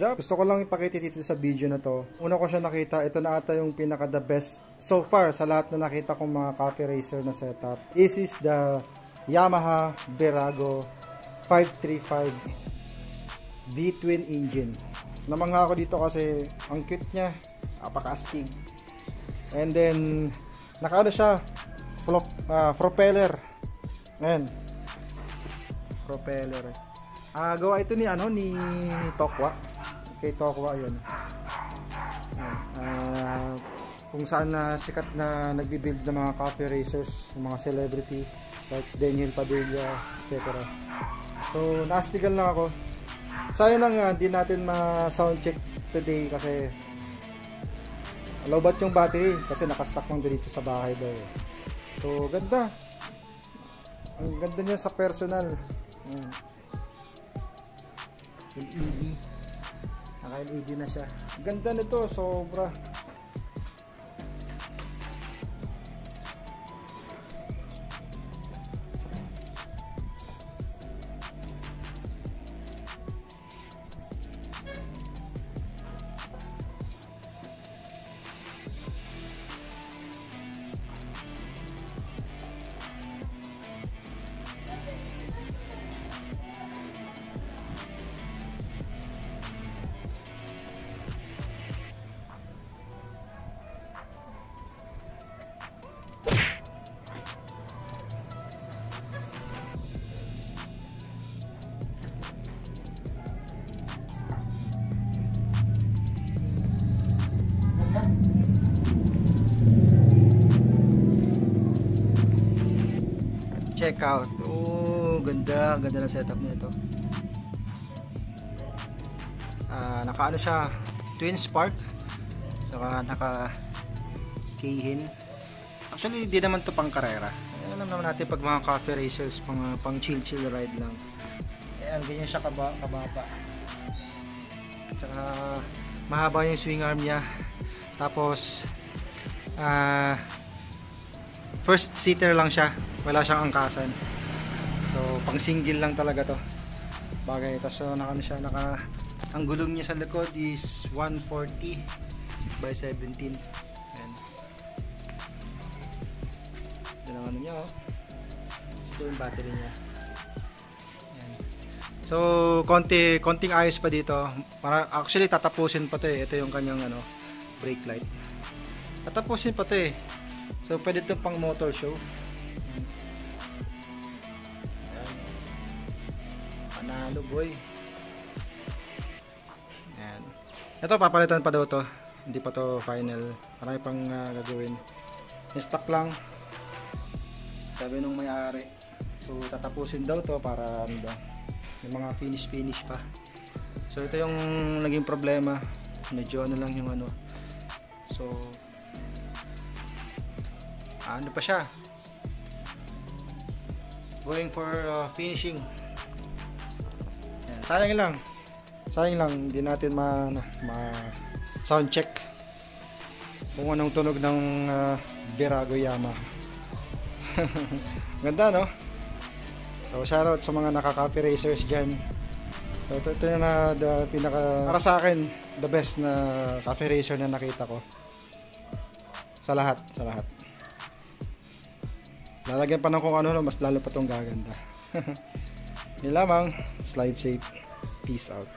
up? Gusto ko lang ipakita dito sa video na to. Una ko siya nakita, ito na ata yung pinaka the best so far sa lahat na nakita kong mga coffee racer na setup. This is the Yamaha Virago 535 V-twin engine. Namangha ako dito kasi ang cute niya, napaka-astig. And then nakaano siya, propeller. Ayan, propeller. Gawa ito ni Tokwa. Kay Tokwa 'yun. Kung saan na sikat na nagbi-build ng mga coffee racers, mga celebrity like Daniel Padilla, etc. So, naastigan lang ako. Sayang lang hindi natin ma-sound check today kasi lowbat yung battery kasi nakastock lang dito sa bahay daw. So, ganda. Ang ganda niya sa personal. LED. Naka-LED na siya. Ganda nito, sobra. Check out. Oh, ganda ng setup nito. Naka siya, twin spark. Naka Keihin. Actually, hindi naman to pang karera. Alam naman natin pag mga coffee racers, pang chill ride lang. Ayan, ganyan siya kababa. Tsaka mahaba yung swing arm niya. Tapos first seater lang siya. Wala siyang angkasan. So, pang single lang talaga to. Bagay. Tapos, ang gulong niya sa likod is 140 by 17. Ayan. Yan ang ano niya, oh. Ito yung battery niya. Ayan. So, konting ayos pa dito. Actually, tatapusin pa to eh. Ito yung kanyang brake light. Tatapusin pa to eh. So, pwede ito pang motor show. Panalo boy. Ayan. Ito papalitan pa daw to. Hindi pa to final. Marami pang gagawin. Stock lang. Sabi nung may-ari. So tatapusin daw to para yung mga finish pa. So ito yung naging problema. Medyo lang yung So ano pa siya? Going for finishing. Sayang lang hindi natin ma sound check kung anong tunog ng Virago Yamaha. Ganda, no? So shoutout sa mga naka-coffee racers dyan. So ito na para sa akin the best na coffee racer na nakita ko sa lahat. Lalagyan pa ng kung mas lalo pa tong gaganda. Yun lamang. Slide safe. Peace out.